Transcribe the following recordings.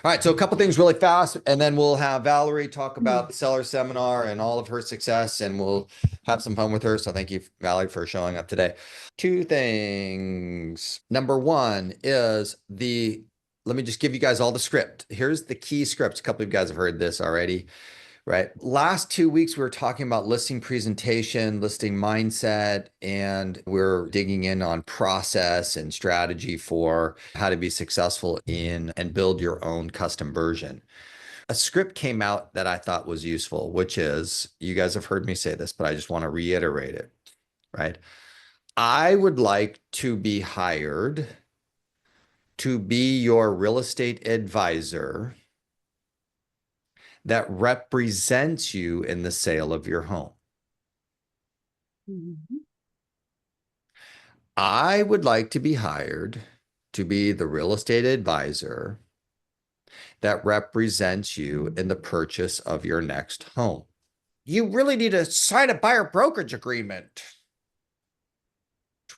All right, so a couple things really fast, and then we'll have Valerie talk about the seller seminar and all of her success, and we'll have some fun with her. So thank you, Valerie, for showing up today. Two things. Number one is let me just give you guys all the script. Here's the key scripts. A couple of you guys have heard this already. Right. Last 2 weeks, we were talking about listing presentation, listing mindset, and we're digging in on process and strategy for how to be successful in and build your own custom version. A script came out that I thought was useful, which is, you guys have heard me say this, but I just want to reiterate it, right? I would like to be hired to be your real estate advisor that represents you in the sale of your home. Mhm. I would like to be hired to be the real estate advisor that represents you in the purchase of your next home. You really need to sign a buyer brokerage agreement.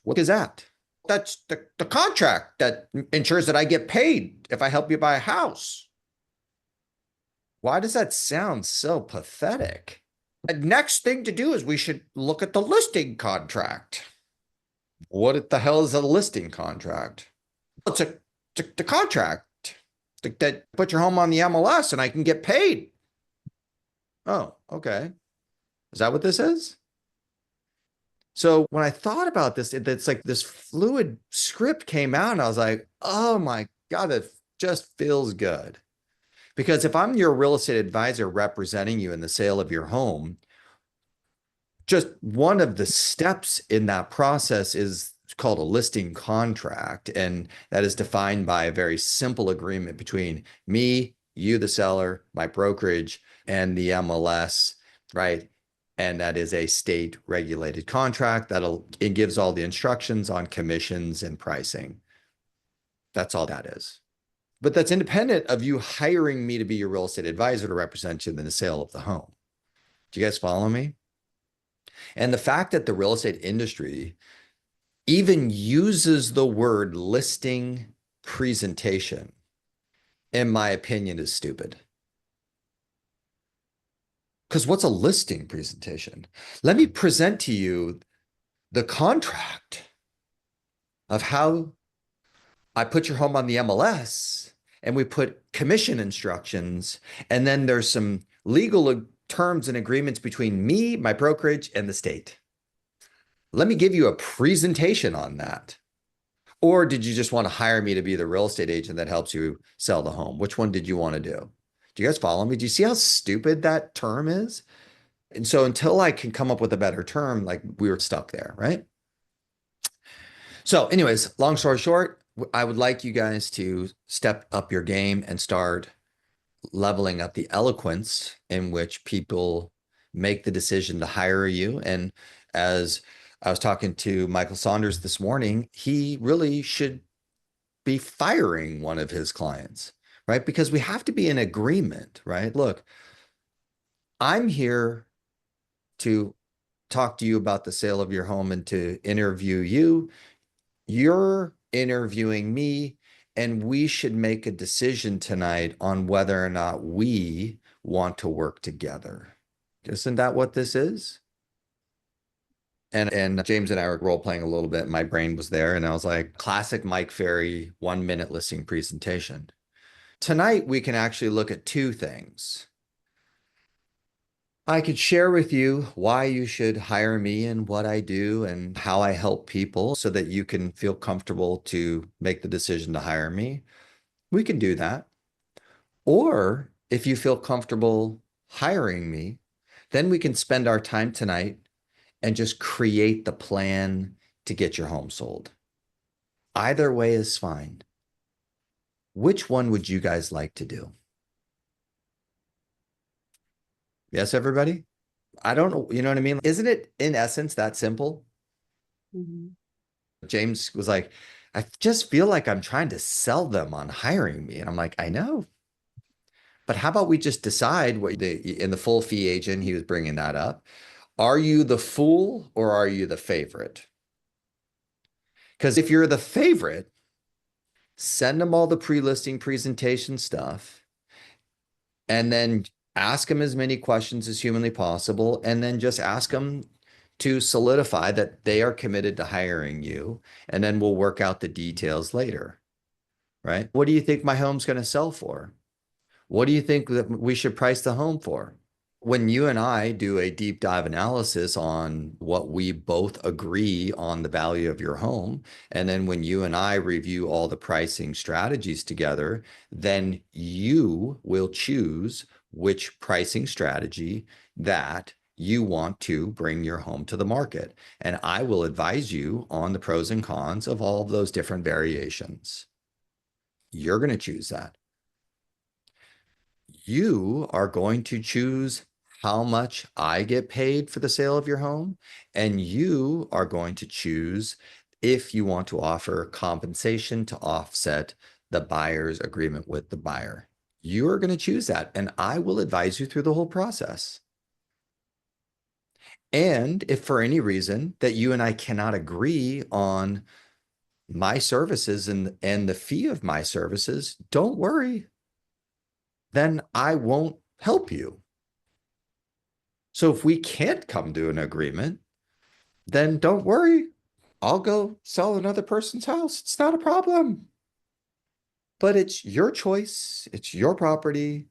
What is that? That's the contract that ensures that I get paid if I help you buy a house. Why does that sound so pathetic? The next thing to do is we should look at the listing contract. What the hell is a listing contract? It's the contract that put your home on the MLS and I can get paid. Oh, okay. Is that what this is? So when I thought about this, it's like this fluid script came out and I was like, oh my God, it just feels good. Because if I'm your real estate advisor representing you in the sale of your home, just one of the steps in that process is called a listing contract. And that is defined by a very simple agreement between me, you, the seller, my brokerage, and the MLS, right? And that is a state regulated contract it gives all the instructions on commissions and pricing. That's all that is. But that's independent of you hiring me to be your real estate advisor to represent you in the sale of the home. Do you guys follow me? And the fact that the real estate industry even uses the word listing presentation, in my opinion, is stupid. Because what's a listing presentation? Let me present to you the contract of how I put your home on the MLS and we put commission instructions, and then there's some legal terms and agreements between me, my brokerage, and the state. Let me give you a presentation on that. Or did you just want to hire me to be the real estate agent that helps you sell the home? Which one did you want to do? Do you guys follow me? Do you see how stupid that term is? And so until I can come up with a better term, like we were stuck there, right? So, anyways, long story short, I would like you guys to step up your game and start leveling up the eloquence in which people make the decision to hire you. And as I was talking to Michael Saunders this morning, he really should be firing one of his clients, right? Because we have to be in agreement, right? Look, I'm here to talk to you about the sale of your home and to interview you. You're interviewing me, and we should make a decision tonight on whether or not we want to work together. Isn't that what this is? And James and I were role playing a little bit. My brain was there, and I was like, classic Mike Ferry 1 minute listing presentation. Tonight, we can actually look at two things. I could share with you why you should hire me and what I do and how I help people so that you can feel comfortable to make the decision to hire me. We can do that. Or if you feel comfortable hiring me, then we can spend our time tonight and just create the plan to get your home sold. Either way is fine. Which one would you guys like to do? Yes, everybody? I don't know. You know what I mean? Isn't it in essence that simple? Mhm. James was like, I just feel like I'm trying to sell them on hiring me. And I'm like, I know. But how about we just decide in the full fee agent, he was bringing that up. Are you the fool or are you the favorite? Because if you're the favorite, send them all the pre-listing presentation stuff, and then ask them as many questions as humanly possible, and then just ask them to solidify that they are committed to hiring you, and then we'll work out the details later, right? What do you think my home's going to sell for? What do you think that we should price the home for? When you and I do a deep dive analysis on what we both agree on the value of your home, and then when you and I review all the pricing strategies together, then you will choose which pricing strategy that you want to bring your home to the market. And I will advise you on the pros and cons of all of those different variations. You're going to choose that. You are going to choose how much I get paid for the sale of your home, and you are going to choose if you want to offer compensation to offset the buyer's agreement with the buyer. You are going to choose that, and I will advise you through the whole process. And if for any reason that you and I cannot agree on my services and the fee of my services, don't worry. Then I won't help you. So if we can't come to an agreement, then don't worry. I'll go sell another person's house. It's not a problem. But it's your choice. It's your property,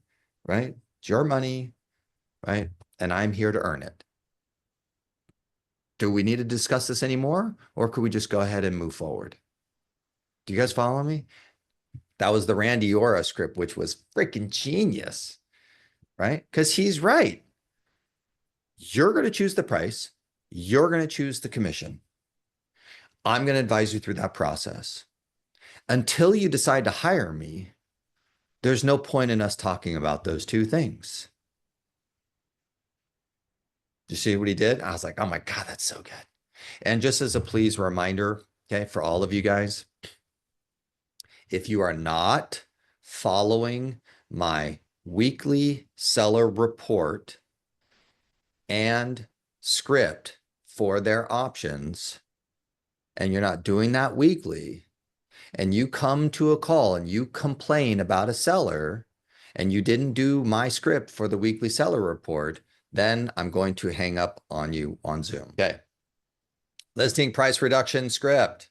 right? It's your money, right? And I'm here to earn it. Do we need to discuss this anymore? Or could we just go ahead and move forward? Do you guys follow me? That was the Randy Ora script, which was freaking genius, right? Because he's right. You're going to choose the price. You're going to choose the commission. I'm going to advise you through that process. Until you decide to hire me, there's no point in us talking about those two things. You see what he did? I was like, oh my God, that's so good. And just as a please reminder, okay, for all of you guys, if you are not following my weekly seller report and script for their options, and you're not doing that weekly, and you come to a call and you complain about a seller and you didn't do my script for the weekly seller report, then I'm going to hang up on you on Zoom. Okay. Listing price reduction script.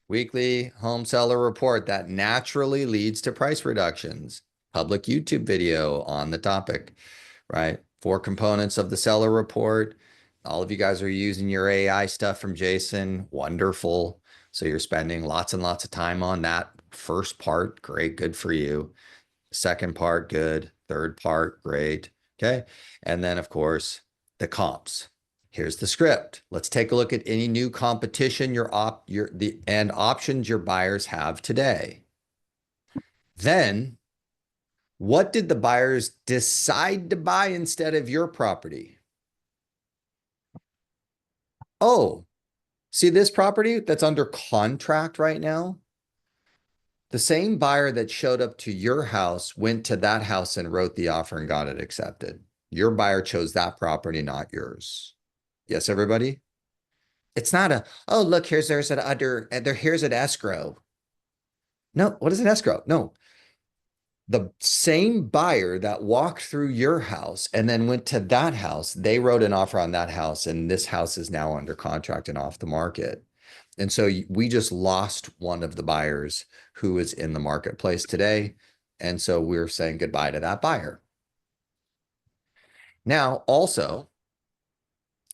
Weekly home seller report that naturally leads to price reductions. Public YouTube video on the topic, right? 4 components of the seller report. All of you guys are using your AI stuff from Jason. Wonderful. So you're spending lots and lots of time on that first part. Great. Good for you. Second part, good. Third part, great. Okay. And then, of course, the comps. Here's the script. Let's take a look at any new competition and options your buyers have today. Then, what did the buyers decide to buy instead of your property? Oh, see this property that's under contract right now? The same buyer that showed up to your house went to that house and wrote the offer and got it accepted. Your buyer chose that property, not yours. Yes, everybody? It's not a, oh, look, here's an escrow. No, what is an escrow? No. The same buyer that walked through your house and then went to that house, they wrote an offer on that house, and this house is now under contract and off the market. And so we just lost one of the buyers who is in the marketplace today. And so we're saying goodbye to that buyer. Now, also,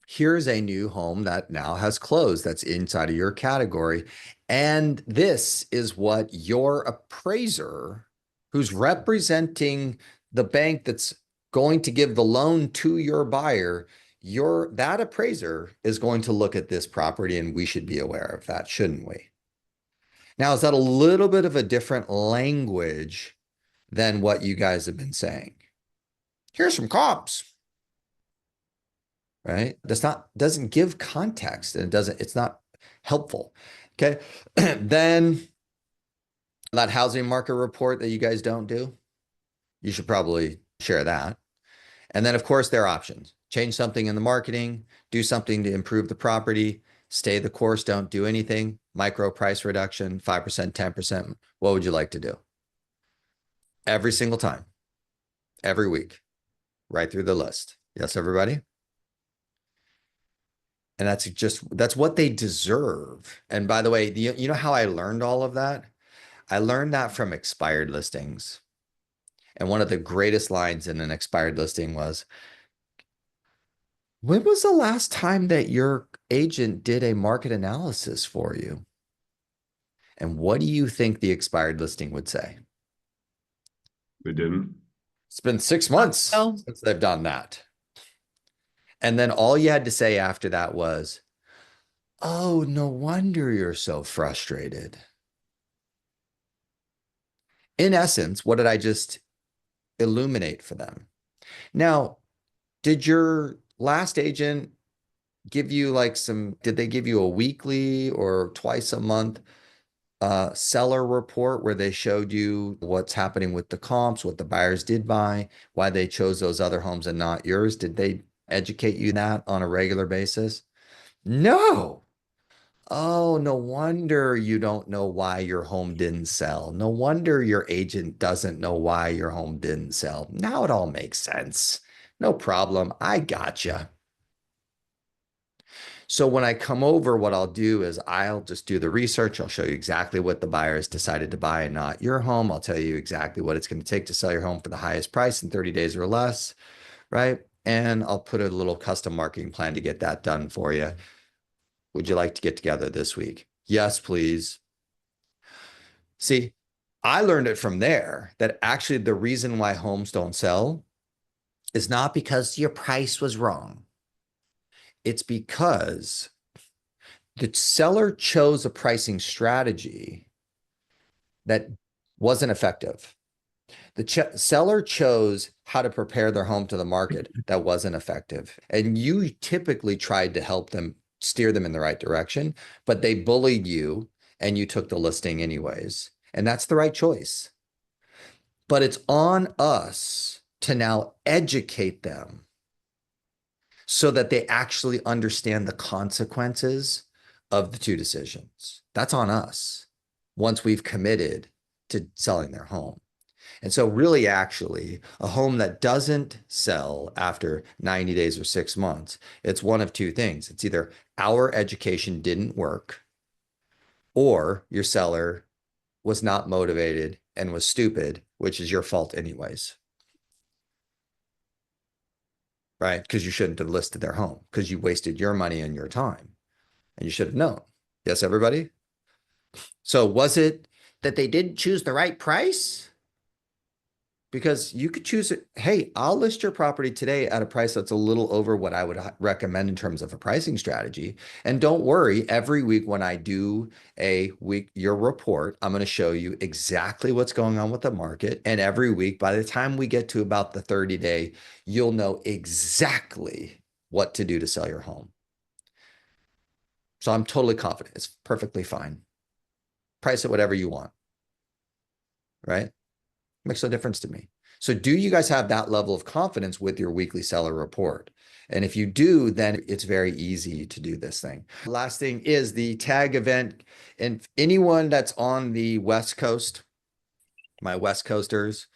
here's a new home that now has closed that's inside of your category. And this is what your appraiser, who's representing the bank that's going to give the loan to your buyer, that appraiser is going to look at this property, and we should be aware of that, shouldn't we? Now, is that a little bit of a different language than what you guys have been saying? Here's some comps. Right? Doesn't give context, and it's not helpful. Okay. Then that housing market report that you guys don't do, you should probably share that. And then, of course, their options. Change something in the marketing, do something to improve the property, stay the course, don't do anything. micro price reduction, 5%, 10%. What would you like to do? Every single time, every week, right through the list. Yes, everybody? And that's what they deserve. And by the way, you know how I learned all of that? I learned that from expired listings. And one of the greatest lines in an expired listing was, when was the last time that your agent did a market analysis for you? And what do you think the expired listing would say? They didn't. It's been 6 months since they've done that. And then all you had to say after that was, oh, no wonder you're so frustrated. In essence, what did I just illuminate for them? Now, did your last agent give you like did they give you a weekly or twice a month seller report where they showed you what's happening with the comps, what the buyers did buy, why they chose those other homes and not yours? Did they educate you that on a regular basis? No. Oh, no wonder you don't know why your home didn't sell. No wonder your agent doesn't know why your home didn't sell. Now it all makes sense. No problem. I gotcha. So when I come over, what I'll do is I'll just do the research. I'll show you exactly what the buyers decided to buy and not your home. I'll tell you exactly what it's going to take to sell your home for the highest price in 30 days or less, right? And I'll put a little custom marketing plan to get that done for you. Would you like to get together this week? Yes, please. See, I learned it from there that actually the reason why homes don't sell is not because your price was wrong. It's because the seller chose a pricing strategy that wasn't effective. The seller chose how to prepare their home to the market that wasn't effective. And you typically tried to help them steer them in the right direction, but they bullied you and you took the listing anyways. And that's the right choice. But it's on us to now educate them so that they actually understand the consequences of the two decisions. That's on us once we've committed to selling their home. And so really, actually, a home that doesn't sell after 90 days or 6 months, it's one of two things. It's either our education didn't work or your seller was not motivated and was stupid, which is your fault anyways. Right? Because you shouldn't have listed their home because you wasted your money and your time and you should have known. Yes, everybody? So was it that they didn't choose the right price? Because you could choose it. Hey, I'll list your property today at a price that's a little over what I would recommend in terms of a pricing strategy. And don't worry, every week when I do your report, I'm going to show you exactly what's going on with the market. And every week, by the time we get to about the 30-day, you'll know exactly what to do to sell your home. So I'm totally confident. It's perfectly fine. Price it whatever you want, right? Makes no difference to me. So do you guys have that level of confidence with your weekly seller report? And if you do, then it's very easy to do this thing. Last thing is the tag event. And anyone that's on the West Coast, my West Coasters,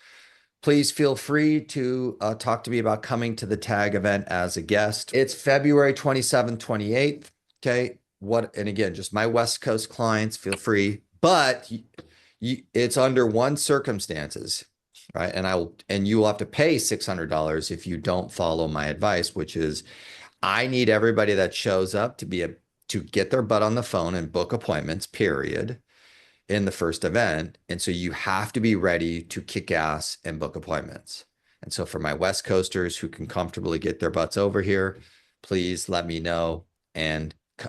please feel free to talk to me about coming to the tag event as a guest. It's February 27th, 28th. Okay. And again, just my West Coast clients, feel free, but it's under one circumstances, right? And you will have to pay $600 if you don't follow my advice, which is I need everybody that shows up to get their butt on the phone and book appointments, period, in the first event. And so you have to be ready to kick ass and book appointments. And so for my West Coasters who can comfortably get their butts over here, please let me know.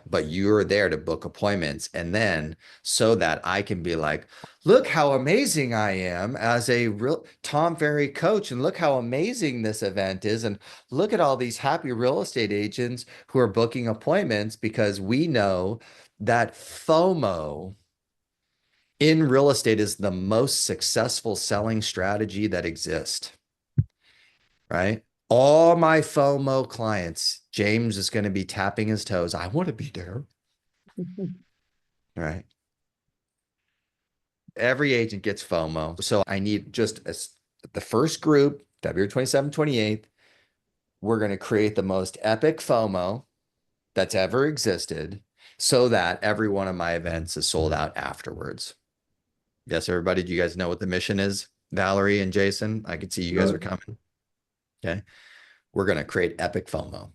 But you're there to book appointments. And then so that I can be like, look how amazing I am as a real Tom Ferry coach. And look how amazing this event is. And look at all these happy real estate agents who are booking appointments, because we know that FOMO in real estate is the most successful selling strategy that exists, right? All my FOMO clients, James is going to be tapping his toes. I want to be there. right? Every agent gets FOMO. So I need just the first group, February 27th, 28th. We're going to create the most epic FOMO that's ever existed so that every one of my events is sold out afterwards. Yes, everybody, do you guys know what the mission is? Valerie and Jason, I can see you guys are coming. Okay. We're going to create epic FOMO.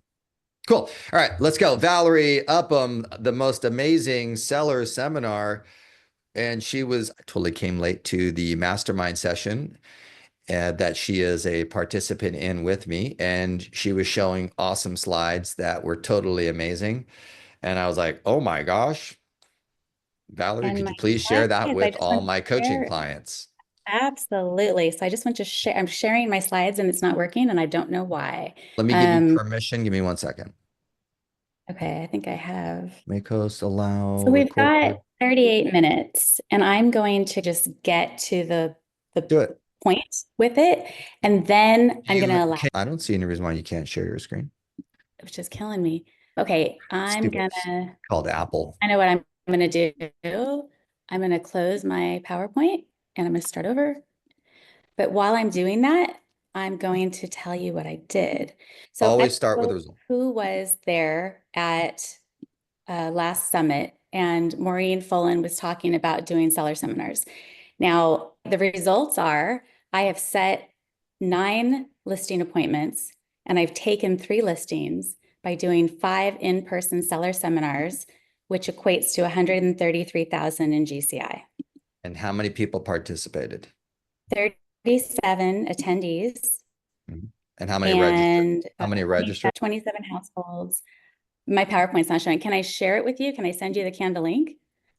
Cool. All right, let's go. Valerie Upham, the most amazing seller seminar. And I totally came late to the mastermind session that she is a participant in with me. And she was showing awesome slides that were totally amazing. And I was like, oh my gosh, Valerie, And could my you please share that slides, I with just all want to my coaching share. clients? Absolutely. So I just want to share. I'm sharing my slides and it's not working and I don't know why. Let me give you permission. Give me 1 second. Okay, I think I have. Make host allow. So we've got 38 minutes and I'm going to just get to Do it. point with it. And then I'm going to allow. I don't see any reason why you can't share your screen. Which is killing me. Okay, I'm gonna. Called Apple. I know what I'm gonna do. I'm gonna close my PowerPoint and I'm gonna start over. But while I'm doing that, I'm going to tell you what I did. So always start with the result. Who was there at last summit? And Maureen Fullen was talking about doing seller seminars. Now, the results are I have set 9 listing appointments and I've taken 3 listings by doing 5 in-person seller seminars, which equates to 133,000 in GCI. And how many people participated? 37 attendees. And how many registered? How many registered? 27 households. My PowerPoint's not showing. Can I share it with you? Can I send you the Canva link?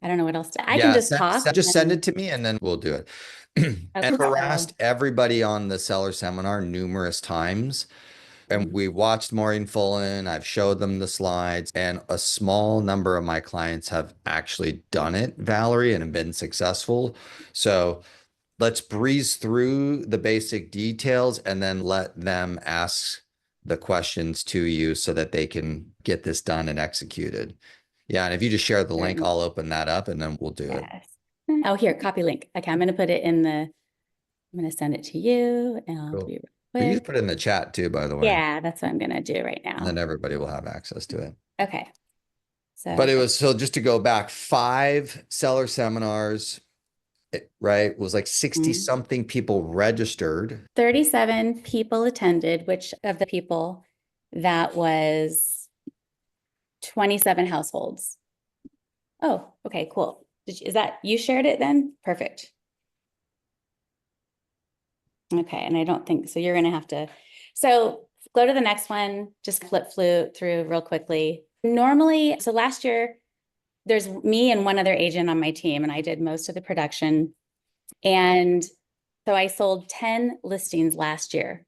I don't know what else to. I can just talk. Just send it to me and then we'll do it. And harassed everybody on the seller seminar numerous times. And we watched Maureen Fullen. I've showed them the slides, and a small number of my clients have actually done it, Valerie, and have been successful. So let's breeze through the basic details and then let them ask the questions to you so that they can get this done and executed. Yeah. And if you just share the link, I'll open that up and then we'll do it. Oh, here, copy link. Okay, I'm going to put it in I'm going to send it to you and I'll be you just put it in the chat too, by the way. Yeah, that's what I'm going to do right now. And then everybody will have access to it. Okay. So, but it was, so just to go back, 5 seller seminars, right? It was like 60 something people registered. 37 people attended, which of the people that was 27 households. Oh, okay, cool. Is that, you shared it then? Perfect. Okay, and I don't think, so you're going to have to, so go to the next one, just flew through real quickly. Normally, so last year, there's me and one other agent on my team, and I did most of the production. And so I sold 10 listings last year,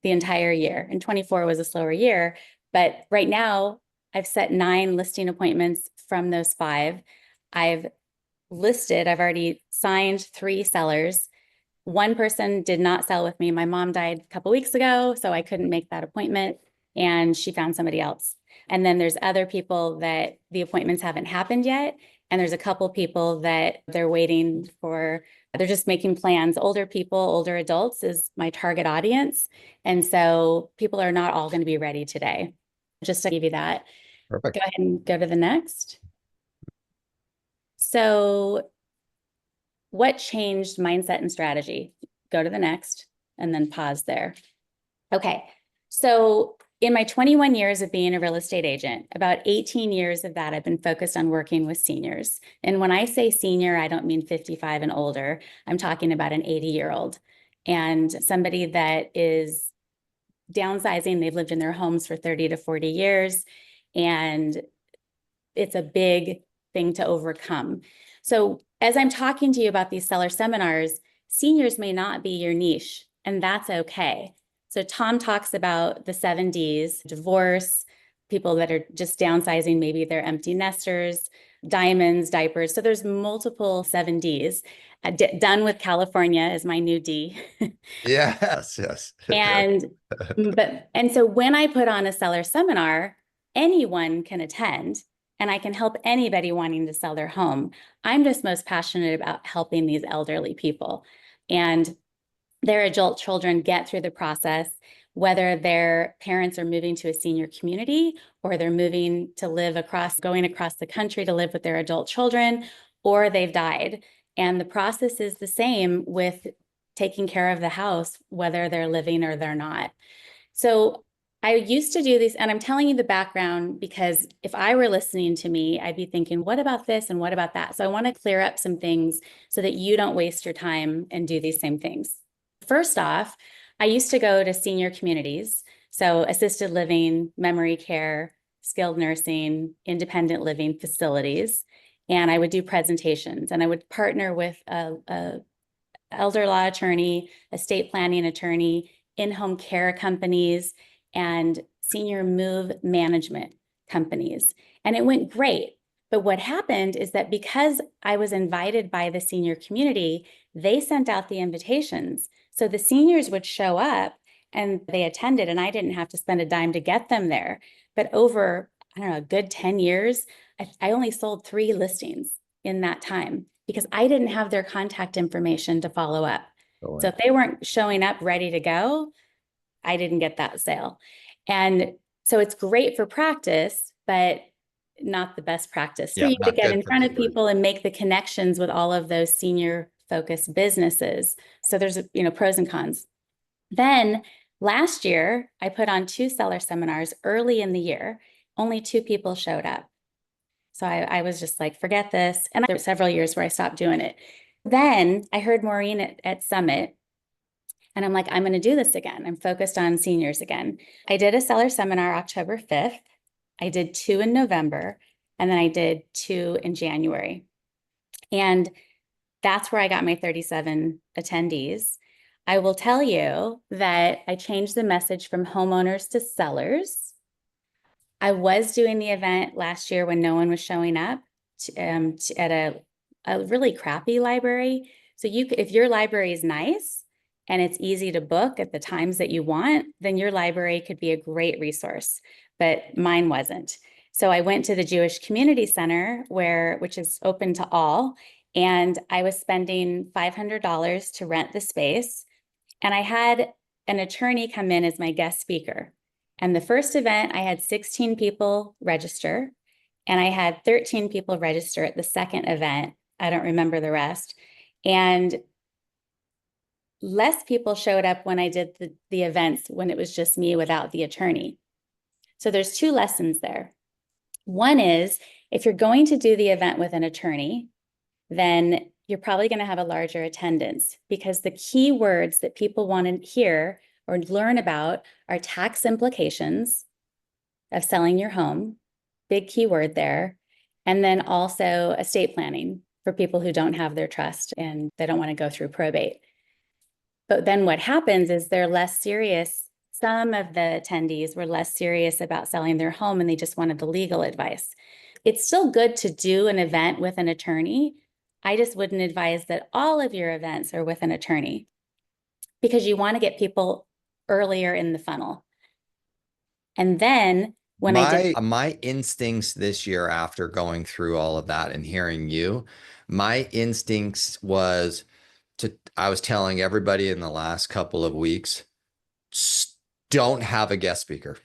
the entire year, and 24 was a slower year. But right now, I've set 9 listing appointments from those 5. I've already signed 3 sellers. One person did not sell with me. My mom died a couple weeks ago, so I couldn't make that appointment, and she found somebody else. And then there's other people that the appointments haven't happened yet. And there's a couple people that they're waiting for. They're just making plans. Older people, older adults is my target audience. And so people are not all going to be ready today. Just to give you that. Perfect. Go ahead and go to the next. So what changed mindset and strategy? Go to the next and then pause there. Okay. So in my 21 years of being a real estate agent, about 18 years of that, I've been focused on working with seniors. And when I say senior, I don't mean 55 and older. I'm talking about an 80-year-old and somebody that is downsizing. They've lived in their homes for 30 to 40 years. And it's a big thing to overcome. So as I'm talking to you about these seller seminars, seniors may not be your niche, and that's okay. So Tom talks about the 7 Ds, divorce, people that are just downsizing, maybe they're empty nesters, diamonds, diapers. So there's multiple 7 Ds. Done with California is my new D. Yes. And so when I put on a seller seminar, anyone can attend. and I can help anybody wanting to sell their home. I'm just most passionate about helping these elderly people and their adult children get through the process, whether their parents are moving to a senior community or they're moving to going across the country to live with their adult children, or they've died. And the process is the same with taking care of the house, whether they're living or they're not. So I used to do these, and I'm telling you the background because if I were listening to me, I'd be thinking, what about this and what about that? So I want to clear up some things so that you don't waste your time and do these same things. First off, I used to go to senior communities, so assisted living, memory care, skilled nursing, independent living facilities, and I would do presentations, and I would partner with a elder law attorney, estate planning attorney, in-home care companies, and senior move management companies. And it went great. But what happened is that because I was invited by the senior community, they sent out the invitations. So the seniors would show up and they attended, and I didn't have to spend a dime to get them there. But over, I don't know, a good 10 years, I only sold 3 listings in that time because I didn't have their contact information to follow up. So if they weren't showing up ready to go, I didn't get that sale. And so it's great for practice, but not the best practice for you to get in front of people and make the connections with all of those senior focused businesses. So there's, pros and cons. Then last year, I put on 2 seller seminars early in the year. Only 2 people showed up. So I was just like, forget this. And there were several years where I stopped doing it. Then I heard Maureen at Summit, and I'm like, I'm going to do this again. I'm focused on seniors again. I did a seller seminar October 5th. I did 2 in November, and then I did 2 in January. And that's where I got my 37 attendees. I will tell you that I changed the message from homeowners to sellers. I was doing the event last year when no one was showing up at a really crappy library. So if your library is nice and it's easy to book at the times that you want, then your library could be a great resource, but mine wasn't. So I went to the Jewish Community Center, which is open to all, and I was spending $500 to rent the space. And I had an attorney come in as my guest speaker. And the first event, I had 16 people register, and I had 13 people register at the second event. I don't remember the rest. And less people showed up when I did the events when it was just me without the attorney. So there's 2 lessons there. One is, if you're going to do the event with an attorney, then you're probably going to have a larger attendance, because the key words that people want to hear or learn about are tax implications of selling your home, big keyword there, and then also estate planning for people who don't have their trust and they don't want to go through probate. But then what happens is they're less serious. Some of the attendees were less serious about selling their home and they just wanted the legal advice. It's still good to do an event with an attorney. I just wouldn't advise that all of your events are with an attorney, because you want to get people earlier in the funnel. And then when my instincts this year, after going through all of that and hearing you, my instincts was I was telling everybody in the last couple of weeks, don't have a guest speaker.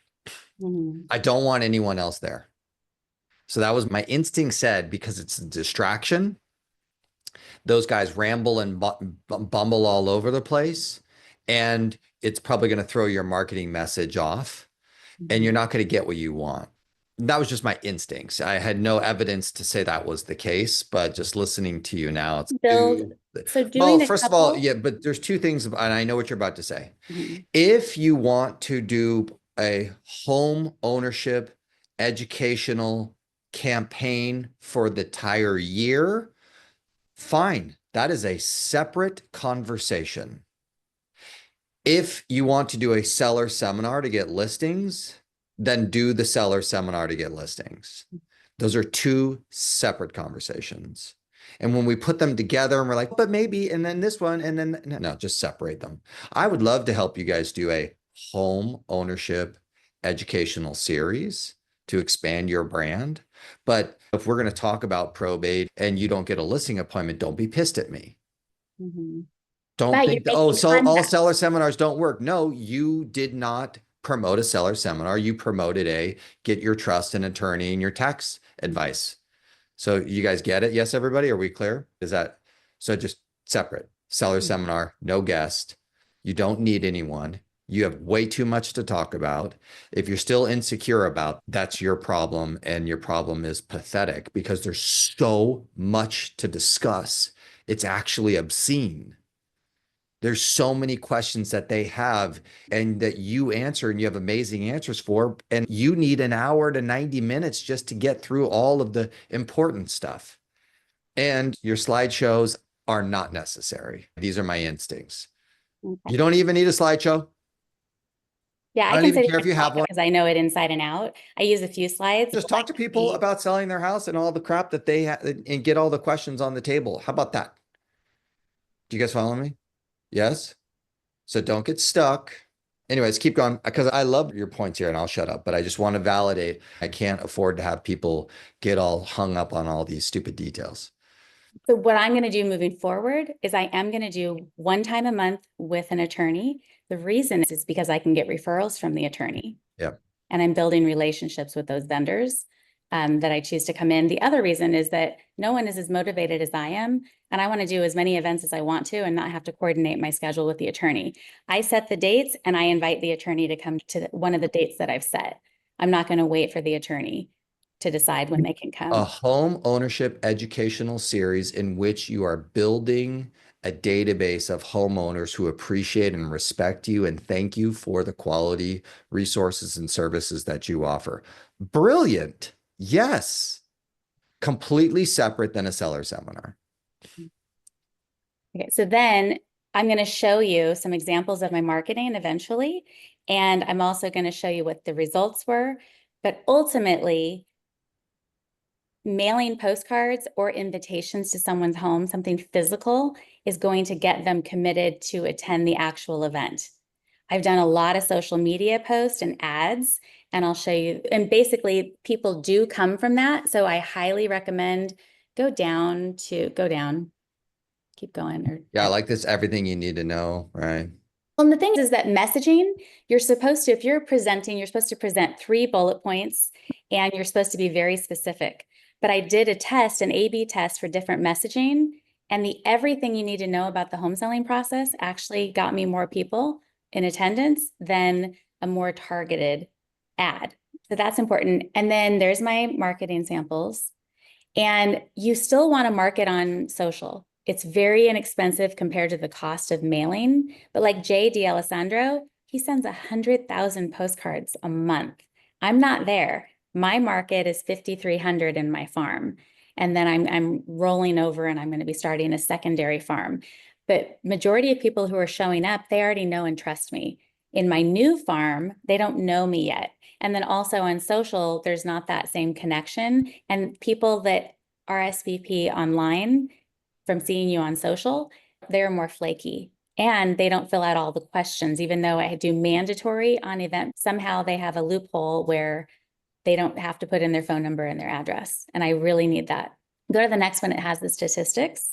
I don't want anyone else there. So that was my instinct said, because it's a distraction. Those guys ramble and bumble all over the place, and it's probably going to throw your marketing message off, and you're not going to get what you want. That was just my instincts. I had no evidence to say that was the case, but just listening to you now, it's first of all, yeah, but there's 2 things, and I know what you're about to say. If you want to do a home ownership educational campaign for the entire year, fine. That is a separate conversation. If you want to do a seller seminar to get listings, then do the seller seminar to get listings. Those are 2 separate conversations. And when we put them together and we're like, but maybe, and then this one, and then no, just separate them. I would love to help you guys do a home ownership educational series to expand your brand. But if we're going to talk about probate and you don't get a listing appointment, don't be pissed at me. Mhm. Don't But think, you're oh, making so all contact. seller seminars don't work. No, you did not promote a seller seminar. You promoted a get your trust and attorney and your tax advice. So you guys get it? Yes, everybody? Are we clear? Is that so? Just separate seller seminar, no guest. You don't need anyone. You have way too much to talk about. If you're still insecure about, that's your problem, and your problem is pathetic because there's so much to discuss. It's actually obscene. There's so many questions that they have and that you answer and you have amazing answers for. And you need an hour to 90 minutes just to get through all of the important stuff. And your slideshows are not necessary. These are my instincts. Okay. You don't even need a slideshow. Yeah, I I don't can even say care if you have one. because I know it inside and out. I use a few slides. Just but talk to people I- about selling their house and all the crap that they have and get all the questions on the table. How about that? Do you guys follow me? Yes? So don't get stuck. Anyways, keep going because I love your points here and I'll shut up, but I just want to validate. I can't afford to have people get all hung up on all these stupid details. So what I'm going to do moving forward is I am going to do one time a month with an attorney. The reason is because I can get referrals from the attorney. Yep. And I'm building relationships with those vendors that I choose to come in. The other reason is that no one is as motivated as I am. And I want to do as many events as I want to and not have to coordinate my schedule with the attorney. I set the dates and I invite the attorney to come to one of the dates that I've set. I'm not going to wait for the attorney to decide when they can A come. home ownership educational series in which you are building a database of homeowners who appreciate and respect you and thank you for the quality resources and services that you offer. Brilliant. Yes. Completely separate than a seller seminar. Okay, so then I'm going to show you some examples of my marketing eventually. And I'm also going to show you what the results were. But ultimately, mailing postcards or invitations to someone's home, something physical, is going to get them committed to attend the actual event. I've done a lot of social media posts and ads, and I'll show you. And basically, people do come from that. So I highly recommend go down, keep going. Or Yeah, I like this. Everything you need to know, right? Well, and the thing is that messaging, you're supposed to, if you're presenting, you're supposed to present 3 bullet points and you're supposed to be very specific. But I did a test, an A/B test for different messaging, and the everything you need to know about the home selling process actually got me more people in attendance than a more targeted ad. So that's important. And then there's my marketing samples. And you still want to market on social. It's very inexpensive compared to the cost of mailing. But like Jay D'Alessandro, he sends 100,000 postcards a month. I'm not there. My market is 5,300 in my farm. And then I'm rolling over and I'm going to be starting a secondary farm. But majority of people who are showing up, they already know and trust me. In my new farm, they don't know me yet. And then also on social, there's not that same connection. And people that RSVP online from seeing you on social, they're more flaky and they don't fill out all the questions. Even though I do mandatory on events, somehow they have a loophole where they don't have to put in their phone number and their address. And I really need that. Go to the next one. It has the statistics.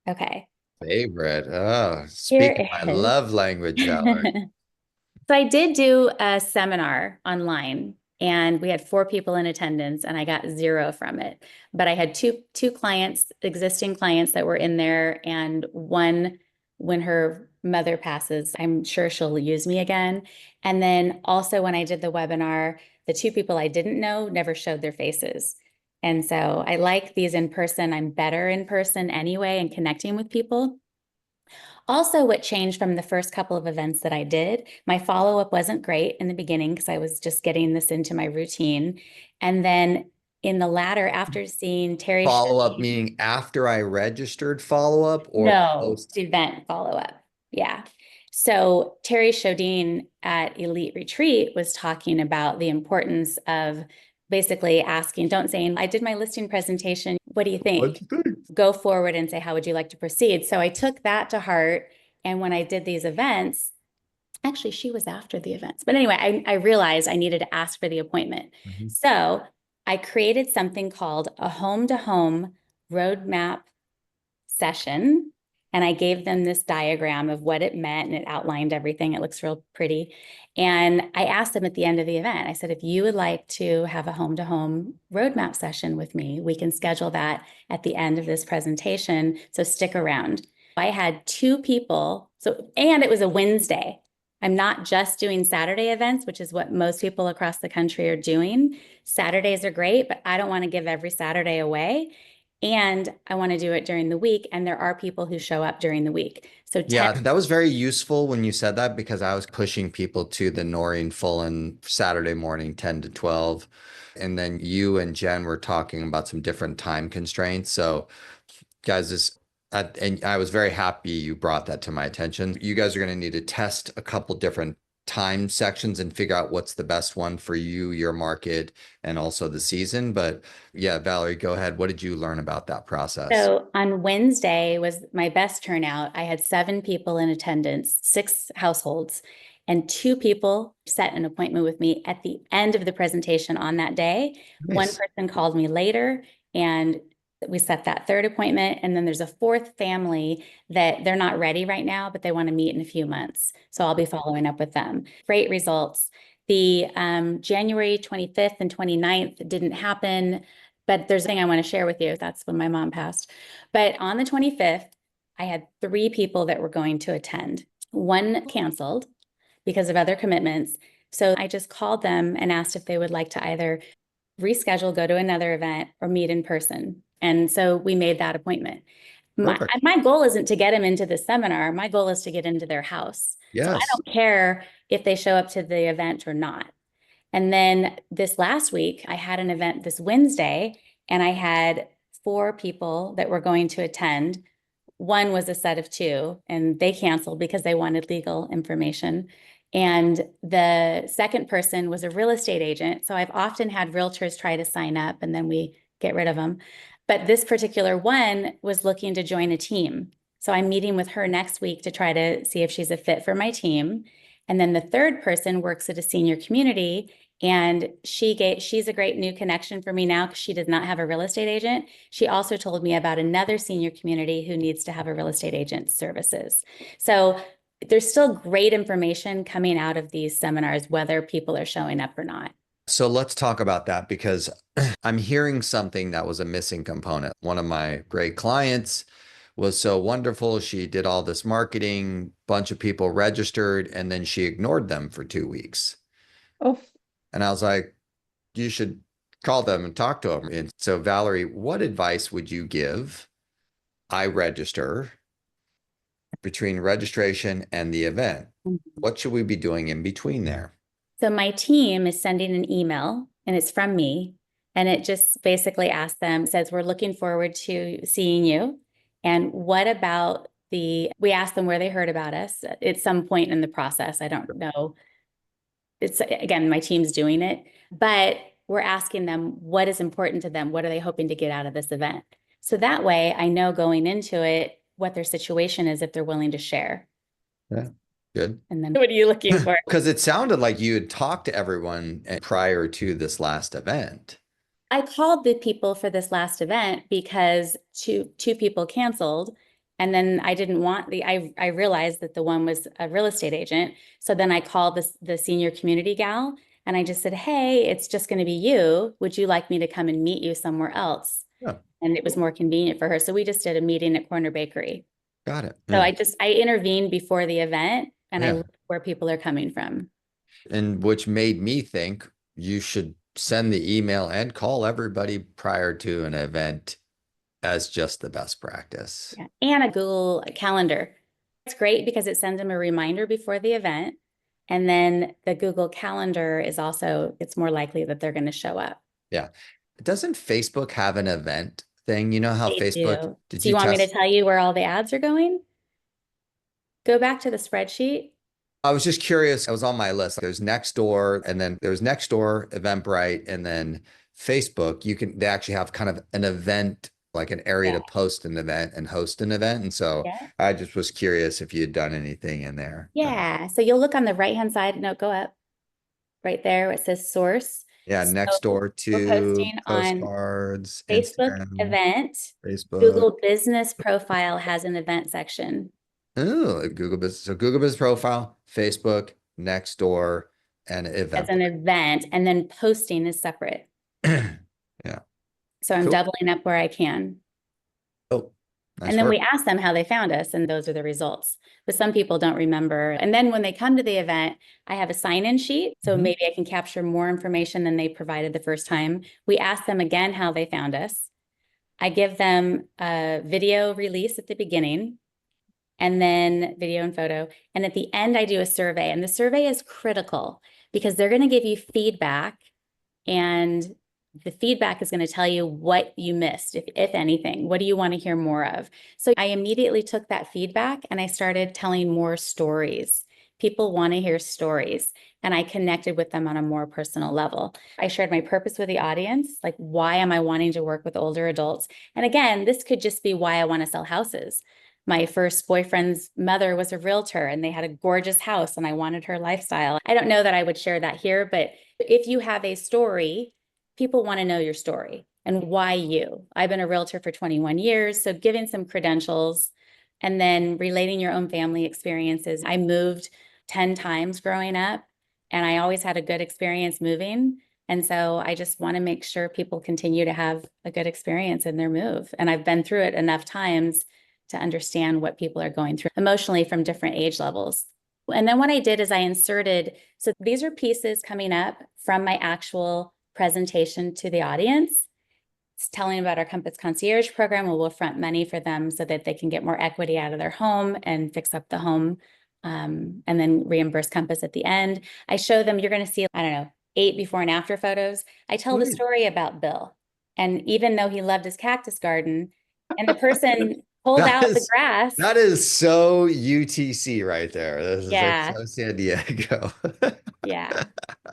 Okay. Favorite. Oh, Here speaking my it is. love language, Valerie. So I did do a seminar online and we had 4 people in attendance and I got 0 from it. But I had two clients, existing clients that were in there, and one, when her mother passes, I'm sure she'll use me again. And then also when I did the webinar, the 2 people I didn't know never showed their faces. And so I like these in person. I'm better in person anyway and connecting with people. Also, what changed from the first couple of events that I did, my follow-up wasn't great in the beginning because I was just getting this into my routine. And then in the latter, after seeing Terry Follow-up Shadeen- meaning after I registered follow-up or no, post? event follow-up. Yeah. So Terry Shadeen at Elite Retreat was talking about the importance of basically asking, don't say, I did my listing presentation. What do you think? What'd you think? Go forward and say, how would you like to proceed? So I took that to heart. And when I did these events, Actually, she was after the events. But anyway, I realized I needed to ask for the appointment. Mhm. So I created something called a home-to-home roadmap session. And I gave them this diagram of what it meant, and it outlined everything. It looks real pretty. And I asked them at the end of the event, I said, if you would like to have a home-to-home roadmap session with me, we can schedule that at the end of this presentation. So stick around. I had 2 people. And it was a Wednesday. I'm not just doing Saturday events, which is what most people across the country are doing. Saturdays are great, but I don't want to give every Saturday away. And I want to do it during the week. And there are people who show up during the week. So 10, Yeah, that was very useful when you said that, because I was pushing people to the Noreen Fullen Saturday morning, 10 to 12. And then you and Jen were talking about some different time constraints. So guys, and I was very happy you brought that to my attention. You guys are going to need to test a couple different time sections and figure out what's the best one for you, your market, and also the season. But yeah, Valerie, go ahead. What did you learn about that process? So on Wednesday was my best turnout. I had 7 people in attendance, 6 households, and 2 people set an appointment with me at the end of the presentation on that day. One Nice. person called me later, and we set that 3rd appointment. And then there's a 4th family that they're not ready right now, but they want to meet in a few months. So I'll be following up with them. Great results. The January 25th and 29th didn't happen. But there's a thing I want to share with you. That's when my mom passed. But on the 25th, I had 3 people that were going to attend. One canceled because of other commitments. So I just called them and asked if they would like to either reschedule, go to another event, or meet in person. And so we made that appointment. Perfect. My goal isn't to get them into the seminar. My goal is to get into their house. So I Yes. don't care if they show up to the event or not. And then this last week, I had an event this Wednesday, and I had 4 people that were going to attend. One was a set of 2, and they canceled because they wanted legal information. And the second person was a real estate agent. So I've often had realtors try to sign up and then we get rid of them. But this particular one was looking to join a team. So I'm meeting with her next week to try to see if she's a fit for my team. And then the third person works at a senior community, and she's a great new connection for me now because she does not have a real estate agent. She also told me about another senior community who needs to have a real estate agent services. So there's still great information coming out of these seminars, whether people are showing up or not. So let's talk about that, because I'm hearing something that was a missing component. One of my great clients was so wonderful. She did all this marketing, bunch of people registered, and then she ignored them for 2 weeks. Oh, And I was like, you should call them and talk to them. And so, Valerie, what advice would you give? I register between registration and the event. What should we be doing in between there? So my team is sending an email, and it's from me. And it just basically asks them, says, we're looking forward to seeing you. And what about we asked them where they heard about us at some point in the process. I don't know. It's, again, my team's doing it, but we're asking them what is important to them. What are they hoping to get out of this event? So that way I know going into it what their situation is, if they're willing to share. Yeah, good. And then what are you looking for? Because it sounded like you had talked to everyone prior to this last event. I called the people for this last event because two people canceled. And then I didn't want I realized that the one was a real estate agent. So then I called the senior community gal, and I just said, hey, it's just going to be you. Would you like me to come and meet you somewhere else? Yeah. And it was more convenient for her. So we just did a meeting at Corner Bakery. Got it. So I intervened before the event, and I Yeah. looked where people are coming from. And which made me think you should send the email and call everybody prior to an event as just the best practice. Yeah. And a Google Calendar. It's great because it sends them a reminder before the event. And then the Google Calendar is also, it's more likely that they're going to show up. Yeah. Doesn't Facebook have an event thing? You know how They Facebook, do. did So you you want me to test? tell you where all the ads are going? Go back to the spreadsheet. I was just curious. I was on my list. There's Nextdoor, and then there's Nextdoor, Eventbrite, and then Facebook. They actually have kind of an event like an area Yeah. to post an event and host an event. And so Yeah. I just was curious if you had done anything in there. Yeah. So you'll look on the right-hand side. No, go up right there where it says source. Yeah, next So door we're to posting on postcards, Facebook Instagram, event. Facebook. Google Business Profile has an event section Oh, Google Business. So Google Business Profile, Facebook, next door, and as event. an event, and then posting is separate. Yeah. So I'm Cool. doubling up where I can. Oh, nice And then work. we ask them how they found us, and those are the results. But some people don't remember. And then when they come to the event, I have a sign-in sheet. So Mhm. maybe I can capture more information than they provided the first time. We ask them again how they found us. I give them a video release at the beginning, and then video and photo. And at the end, I do a survey. And the survey is critical because they're going to give you feedback, and the feedback is going to tell you what you missed, if anything. What do you want to hear more of? So I immediately took that feedback and I started telling more stories. People want to hear stories. And I connected with them on a more personal level. I shared my purpose with the audience, like, why am I wanting to work with older adults? And again, this could just be why I want to sell houses. My first boyfriend's mother was a realtor and they had a gorgeous house and I wanted her lifestyle. I don't know that I would share that here, but if you have a story, people want to know your story and why you. I've been a realtor for 21 years, so giving some credentials and then relating your own family experiences. I moved 10 times growing up and I always had a good experience moving. And so I just want to make sure people continue to have a good experience in their move. And I've been through it enough times to understand what people are going through emotionally from different age levels. And then what I did is I inserted, so these are pieces coming up from my actual presentation to the audience. It's telling about our Compass Concierge program, where we'll front money for them so that they can get more equity out of their home and fix up the home, and then reimburse Compass at the end. I show them, you're going to see, I don't know, 8 before and after photos. I tell the Sweet. story about Bill. And even though he loved his cactus garden and the person pulled out the grass. That is so UTC right there. This is like Yeah. so San Diego. Yeah.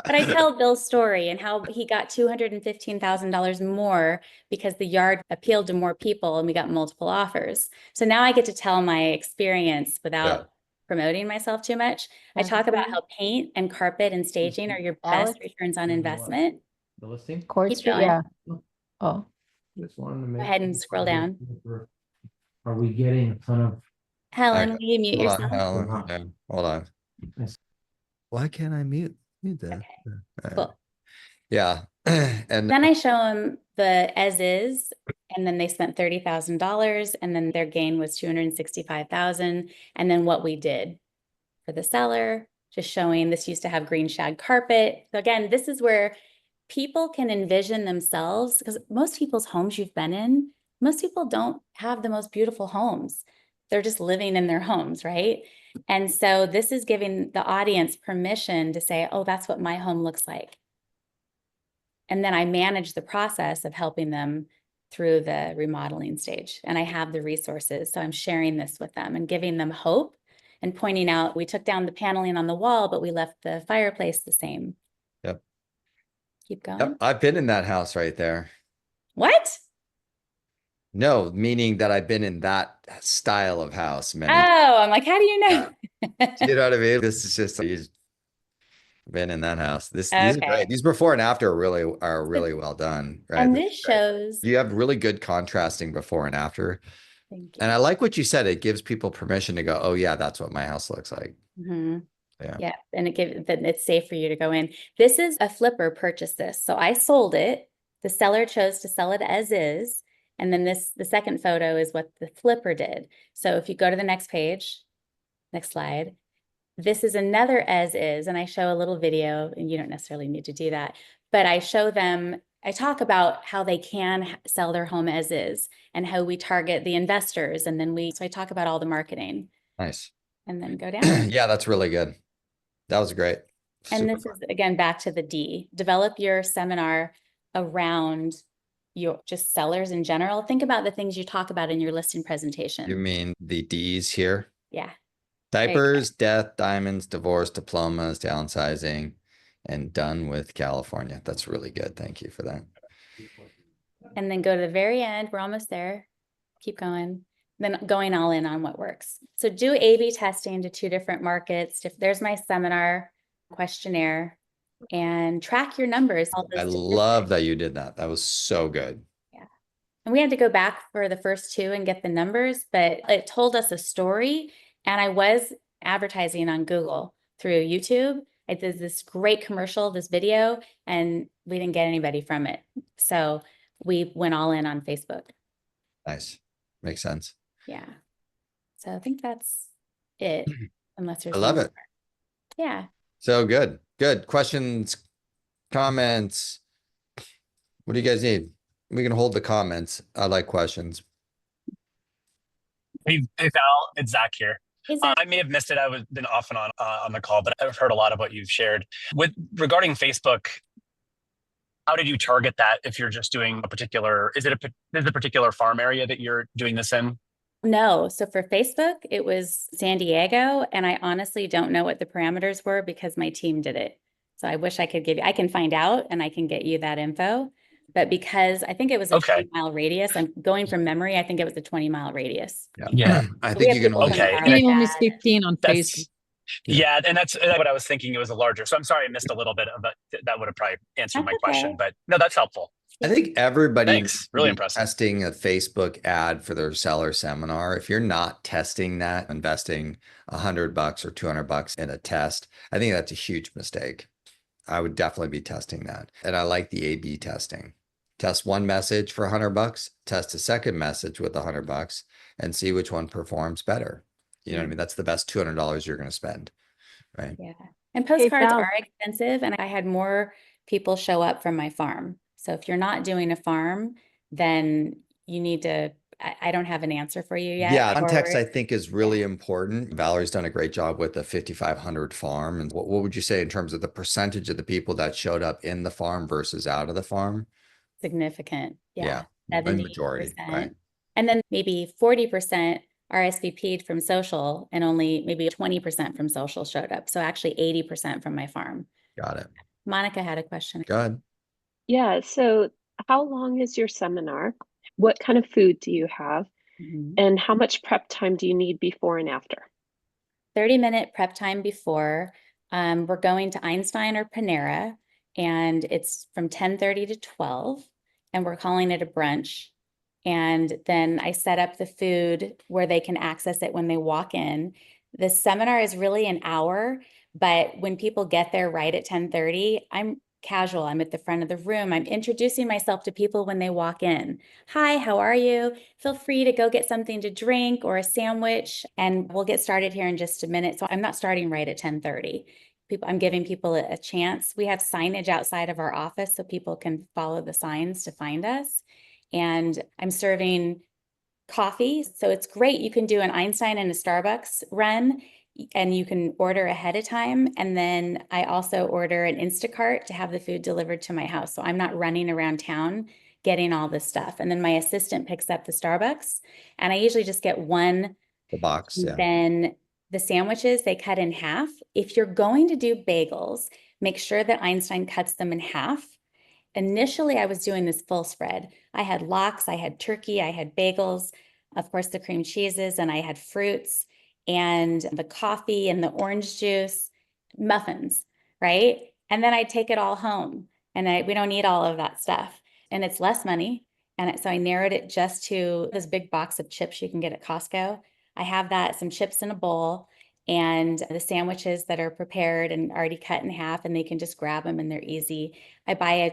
But I tell Bill's story and how he got $215,000 more because the yard appealed to more people and we got multiple offers. So now I get to tell my experience without promoting myself too much. I talk about how paint and carpet and staging are your best Alex? returns on Doing what? investment. The listing? Court Keep Street, going. Yeah. Oh. Just wanted to make. Go ahead and scroll down. Are we getting a ton of? Helen, will you mute Hold on, yourself? Helen. Wow. Yeah, hold on. Nice. Why can't I mute that? Okay, All right. cool. Yeah. And Then I show them the as is, and then they spent $30,000, and then their gain was 265,000. And then what we did for the seller, just showing this used to have green shag carpet. So again, this is where people can envision themselves, because most people's homes you've been in, most people don't have the most beautiful homes. They're just living in their homes, right? And so this is giving the audience permission to say, oh, that's what my home looks like. And then I manage the process of helping them through the remodeling stage. And I have the resources. So I'm sharing this with them and giving them hope and pointing out, we took down the paneling on the wall, but we left the fireplace the same. Yep. Keep going. Yep. I've been in that house right there. What? No, meaning that I've been in that style of house many times. Oh, I'm like, how do you know? You know what I mean? This is just you've been in that house. These are Okay. great. These before and after are really well done. Right. And This this is great. shows, You have really good contrasting before and after. thank you. And I like what you said. It gives people permission to go, oh yeah, that's what my house looks like. Mhm. Yeah. Yeah, and it's safe for you to go in. This is a flipper purchased this. So I sold it. The seller chose to sell it as is. And then the second photo is what the flipper did. So if you go to the next page, next slide, this is another as is, and I show a little video, and you don't necessarily need to do that, but I show them, I talk about how they can sell their home as is and how we target the investors. And then so I talk about all the marketing Nice. and then go down. Yeah, that's really good. That was great. And Super this is again, back to the D, develop your seminar around your just sellers in general. Think about the things you talk about in your listing presentation. You mean the D's here? Yeah. Diapers, death, diamonds, divorce, diplomas, downsizing, and done with California. That's really good. Thank you for that. and then go to the very end. We're almost there. Keep going. Then going all in on what works. So do A/B testing to 2 different markets. If there's my seminar questionnaire, and track your numbers. All those I statistics. love that you did that. That was so good. And we had to go back for the first 2 and get the numbers, but it told us a story. And I was advertising on Google through YouTube. I did this great commercial, this video, and we didn't get anybody from it. So we went all in on Facebook. Nice. Makes sense. Yeah. So I think that's it, unless there's I love one it. more. Yeah. So good. Good. Questions, comments. What do you guys need? We can hold the comments. I like questions. Hey Val, it's Zach here. Is that I may have missed it. I've been off and on the call, but I've heard a lot of what you've shared. Regarding Facebook, how did you target that if you're just doing a particular, is it a particular farm area that you're doing this in? No. So for Facebook, it was San Diego. And I honestly don't know what the parameters were because my team did it. So I wish I could give you, I can find out and I can get you that info. But because I think it was a Okay. 20-mile radius, I'm going from memory. I think it was a 20-mile radius. Yeah. I We think have you can people only. from Okay. Valarie Only that- 15 on Facebook. That's yeah, and that's what I was thinking. It was a larger. So I'm sorry I missed a little bit of that. Would have probably answered That's my okay. question, but no, that's helpful. I think everybody Thanks. needs to Really be impressive. testing a Facebook ad for their seller seminar. If you're not testing that, investing $100 or $200 in a test, I think that's a huge mistake. I would definitely be testing that. And I like the A/B testing. Test one message for $100, test a second message with $100 and see which one performs better. You know what I mean? That's the best $200 you're going to spend, right? Yeah. And postcards Val. are expensive. And I had more people show up from my farm. So if you're not doing a farm, then you need to, I don't have an answer for you yet. Yeah, context I forward. think is really important. Valerie's done a great job with the 5,500 farm. And what would you say in terms of the percentage of the people that showed up in the farm versus out of the farm? Significant. Yeah, Yeah. the majority, 70%. right? And then maybe 40% RSVP'd from social and only maybe 20% from social showed up. So actually 80% from my farm. Got it. Monica had a question. Go ahead. Yeah, so how long is your seminar? What kind of food do you have? Mhm. And how much prep time do you need before and after? 30-minute prep time before. We're going to Einstein or Panera, and it's from 10:30 to 12, and we're calling it a brunch. And then I set up the food where they can access it when they walk in. The seminar is really an hour, but when people get there right at 10:30, I'm casual. I'm at the front of the room. I'm introducing myself to people when they walk in. Hi, how are you? Feel free to go get something to drink or a sandwich, and we'll get started here in just a minute. So I'm not starting right at 10:30. I'm giving people a chance. We have signage outside of our office so people can follow the signs to find us. And I'm serving coffee. So it's great. You can do an Einstein and a Starbucks run, and you can order ahead of time. And then I also order an Instacart to have the food delivered to my house. So I'm not running around town getting all this stuff. And then my assistant picks up the Starbucks, and I usually just get one. The box, yeah. Then the sandwiches, they cut in half. If you're going to do bagels, make sure that Einstein cuts them in half. Initially, I was doing this full spread. I had lox, I had turkey, I had bagels, of course, the cream cheeses, and I had fruits and the coffee and the orange juice, muffins, right? And then I take it all home, and we don't need all of that stuff. And it's less money. And so I narrowed it just to this big box of chips you can get at Costco. I have that, some chips in a bowl, and the sandwiches that are prepared and already cut in half, and they can just grab them and they're easy. I buy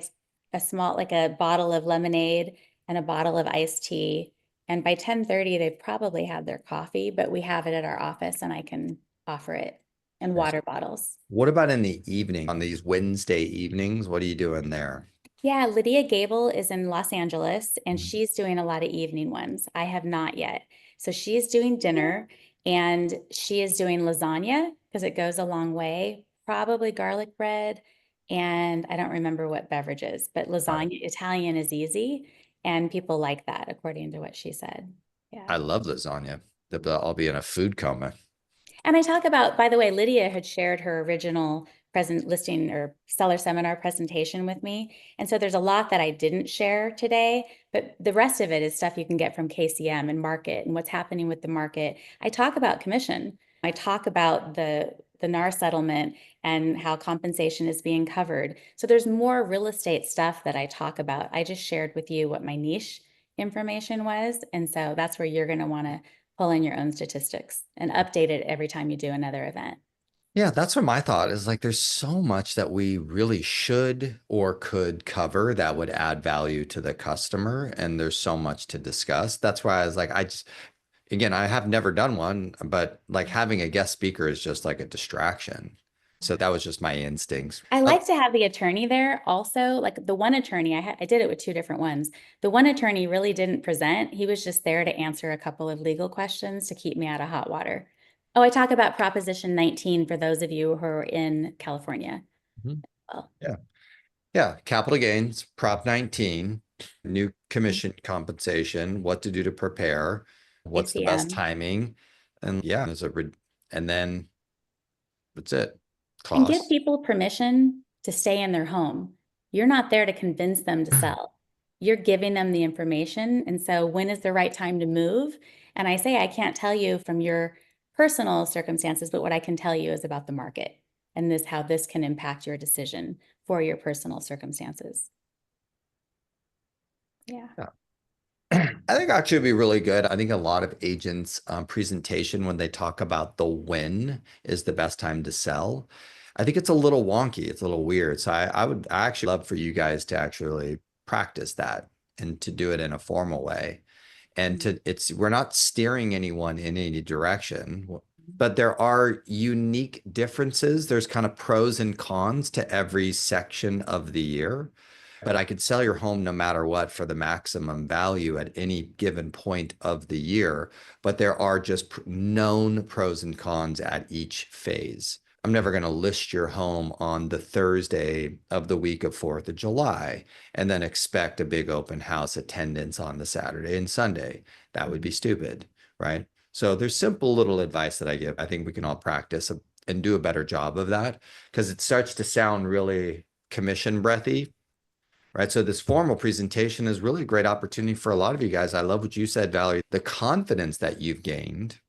a small, like a bottle of lemonade and a bottle of iced tea. And by 10:30, they've probably had their coffee, but we have it at our office and I can offer it in water bottles. What about in the evening on these Wednesday evenings? What are you doing there? Yeah, Lydia Gable is in Los Angeles and Mhm. she's doing a lot of evening ones. I have not yet. So she's doing dinner and she is doing lasagna because it goes a long way, probably garlic bread. And I don't remember what beverages, but lasagna, Italian is easy. And people like that, according to what she said. Yeah. I love lasagna. I'll be in a food coma. And I talk about, by the way, Lydia had shared her original present listing or seller seminar presentation with me. And so there's a lot that I didn't share today, but the rest of it is stuff you can get from KCM and market and what's happening with the market. I talk about commission. I talk about the NAR settlement and how compensation is being covered. So there's more real estate stuff that I talk about. I just shared with you what my niche information was. And so that's where you're going to want to pull in your own statistics and update it every time you do another event. Yeah, that's what my thought is. Like, there's so much that we really should or could cover that would add value to the customer. And there's so much to discuss. That's why I was like, again, I have never done one, but like having a guest speaker is just like a distraction. So that was just my instincts. I like to have the attorney there also. Like the one attorney, I did it with two different ones. The one attorney really didn't present. He was just there to answer a couple of legal questions to keep me out of hot water. Oh, I talk about Proposition 19 for those of you who are in California. Mhm. Well, Yeah, capital gains, Prop 19, new commission compensation, what to do to prepare, what's the best ACM. timing, and yeah, and then that's it. And give Cost. people permission to stay in their home. You're not there to convince them to sell. You're giving them the information. And so when is the right time to move? And I say, I can't tell you from your personal circumstances, but what I can tell you is about the market and how this can impact your decision for your personal circumstances. Yeah. I think actually it'd be really good. I think a lot of agents' presentation when they talk about the when is the best time to sell. I think it's a little wonky. It's a little weird. So I actually love for you guys to actually practice that and to do it in a formal way. And we're not steering anyone in any direction, but there are unique differences. There's kind of pros and cons to every section of the year. But I could sell your home no matter what for the maximum value at any given point of the year. But there are just known pros and cons at each phase. I'm never going to list your home on the Thursday of the week of 4th of July and then expect a big open house attendance on the Saturday and Sunday. That would be stupid, right? So there's simple little advice that I give. I think we can all practice and do a better job of that because it starts to sound really commission breathy. Right. So this formal presentation is really a great opportunity for a lot of you guys. I love what you said, Valerie. The confidence that you've gained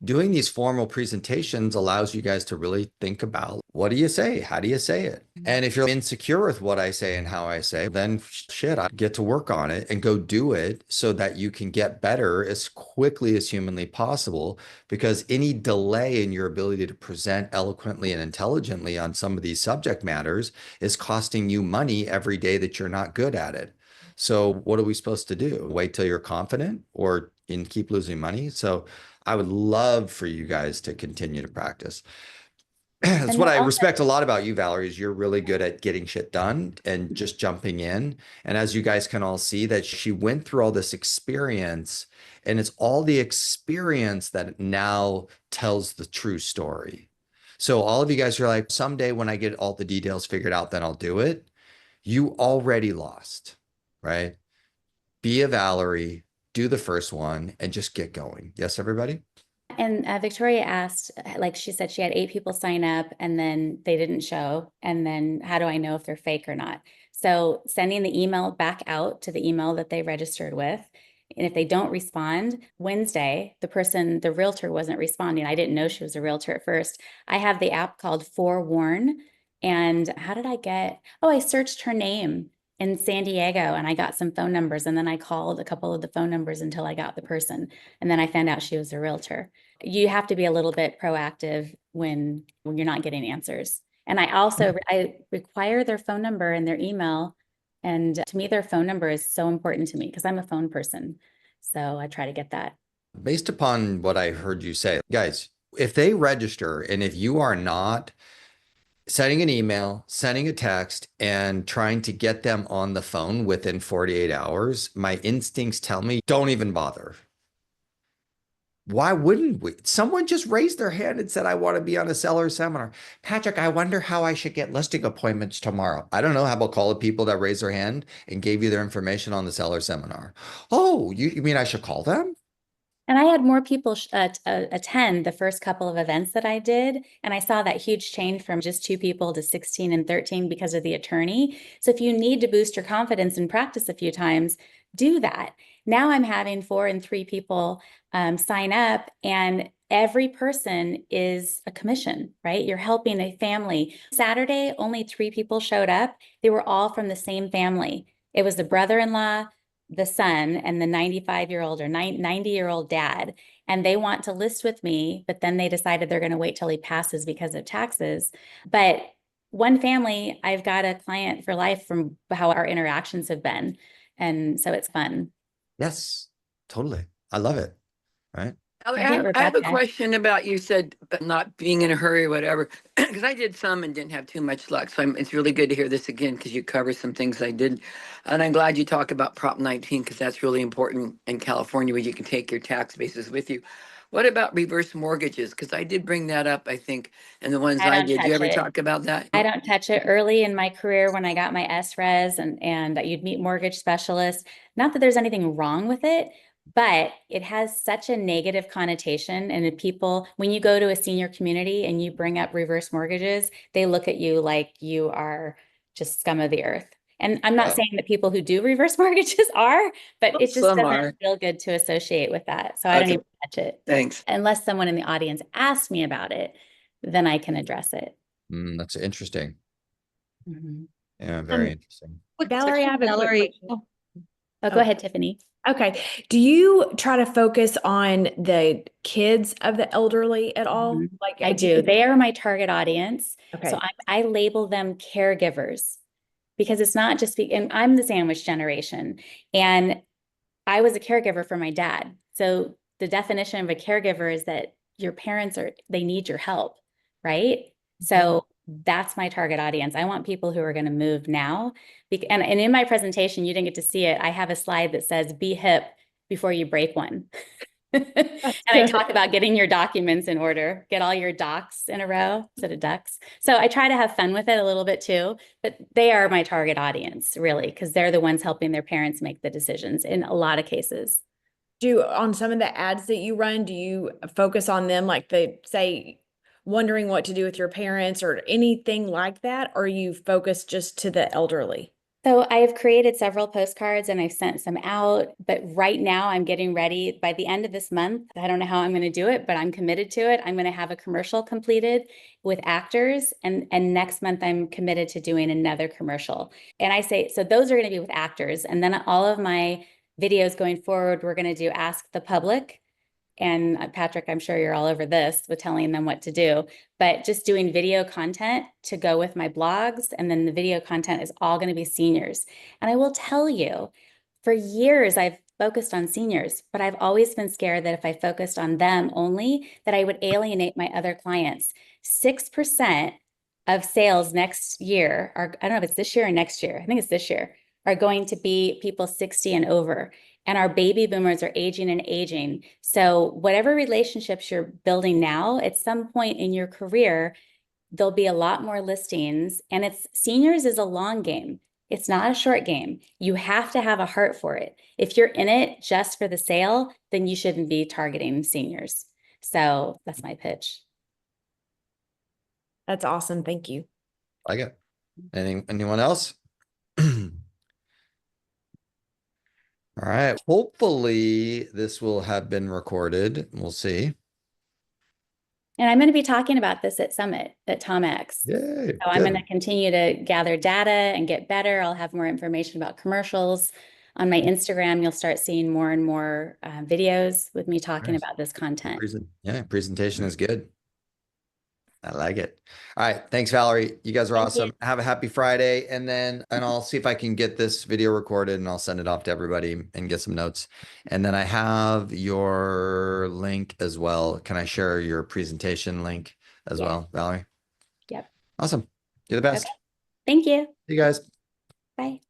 doing these formal presentations allows you guys to really think about what do you say? How do you say it? And if you're insecure with what I say and how I say, then shit, I get to work on it and go do it so that you can get better as quickly as humanly possible. Because any delay in your ability to present eloquently and intelligently on some of these subject matters is costing you money every day that you're not good at it. So what are we supposed to do? Wait till you're confident or keep losing money? So I would love for you guys to continue to practice. That's what I respect a lot about you, Valerie, is you're really good at getting shit done and just jumping in. And as you guys can all see that she went through all this experience and it's all the experience that now tells the true story. So all of you guys are like, someday when I get all the details figured out, then I'll do it. You already lost, right? Be a Valerie, do the first one and just get going. Yes, everybody? And Victoria asked, like she said, she had 8 people sign up and then they didn't show. And then how do I know if they're fake or not? So sending the email back out to the email that they registered with. And if they don't respond, Wednesday, the realtor wasn't responding. I didn't know she was a realtor at first. I have the app called Forewarn. And how did I searched her name in San Diego and I got some phone numbers and then I called a couple of the phone numbers until I got the person. And then I found out she was a realtor. You have to be a little bit proactive when you're not getting answers. And I require their phone number and their email. And to me, their phone number is so important to me because I'm a phone person. So I try to get that. Based upon what I heard you say, guys, if they register and if you are not sending an email, sending a text, and trying to get them on the phone within 48 hours, my instincts tell me, don't even bother. Why wouldn't we? Someone just raised their hand and said, I want to be on a seller seminar. Patrick, I wonder how I should get listing appointments tomorrow. I don't know. How about call the people that raised their hand and gave you their information on the seller seminar? Oh, you mean I should call them? And I had more people attend the first couple of events that I did. And I saw that huge change from just 2 people to 16 and 13 because of the attorney. So if you need to boost your confidence and practice a few times, do that. Now I'm having 4 and 3 people sign up, and every person is a commission, right? You're helping a family. Saturday, only 3 people showed up. They were all from the same family. It was the brother-in-law, the son, and the 95-year-old or 90-year-old dad. And they want to list with me, but then they decided they're going to wait till he passes because of taxes. But one family, I've got a client for life from how our interactions have been. And so it's fun. Yes, totally. I love it. Right. I I get have a Rebecca. question about, you said not being in a hurry or whatever, because I did some and didn't have too much luck. So it's really good to hear this again because you cover some things I did. And I'm glad you talk about Prop 19 because that's really important in California where you can take your tax basis with you. What about reverse mortgages? Because I did bring that up, I think, in the ones I I don't did. You touch ever it. talk about that? I don't touch it. Early in my career when I got my SRES and you'd meet mortgage specialists. Not that there's anything wrong with it, but it has such a negative connotation. And if people, when you go to a senior community and you bring up reverse mortgages, they look at you like you are just scum of the earth. And I'm not saying that people who do reverse mortgages are, but it just Some doesn't are. feel good to associate with that. So I don't Okay. even touch it. Thanks. Unless someone in the audience asks me about it, then I can address it. That's interesting. Mhm. Yeah, very interesting. Valerie, I have a quick Valerie. question. Oh, go ahead, Tiffany. Okay. Do you try to focus on the kids of the elderly at all? Mhm. Like I do. They are my target audience. Okay. So I label them caregivers because it's not just, and I'm the sandwich generation. And I was a caregiver for my dad. So the definition of a caregiver is that your parents they need your help, right? So that's my target audience. I want people who are going to move now. And in my presentation, you didn't get to see it. I have a slide that says, be hip before you break one. And I talk about getting your documents in order, get all your docs in a row instead of ducks. So I try to have fun with it a little bit too, but they are my target audience really, because they're the ones helping their parents make the decisions in a lot of cases. on some of the ads that you run, do you focus on them like they say wondering what to do with your parents or anything like that? Or you focus just to the elderly? So I have created several postcards and I've sent some out, but right now I'm getting ready by the end of this month. I don't know how I'm going to do it, but I'm committed to it. I'm going to have a commercial completed with actors, and next month I'm committed to doing another commercial. And I say, so those are going to be with actors. And then all of my videos going forward, we're going to do Ask the Public. And Patrick, I'm sure you're all over this with telling them what to do, but just doing video content to go with my blogs. And then the video content is all going to be seniors. And I will tell you, for years, I've focused on seniors, but I've always been scared that if I focused on them only, that I would alienate my other clients. 6% of sales next year are, I don't know if it's this year or next year, I think it's this year, are going to be people 60 and over. And our baby boomers are aging and aging. So whatever relationships you're building now, at some point in your career, there'll be a lot more listings. And seniors is a long game. It's not a short game. You have to have a heart for it. If you're in it just for the sale, then you shouldn't be targeting seniors. So that's my pitch. That's awesome. Thank you. Like it. Anyone else? All right. Hopefully this will have been recorded. We'll see. And I'm going to be talking about this at Summit at TomX. Yay. So I'm going to continue to gather data and get better. I'll have more information about commercials. On my Instagram, you'll start seeing more and more videos with me talking Nice. about this content. Presentation is good. I like it. All right. Thanks, Valerie. You guys are Thank awesome. you. Have a happy Friday. And I'll see if I can get this video recorded and I'll send it off to everybody and get some notes. And then I have your link as well. Can I share your presentation link as Yeah. well, Valerie? Yep. Awesome. You're the best. Okay. Thank you. See you guys. Bye.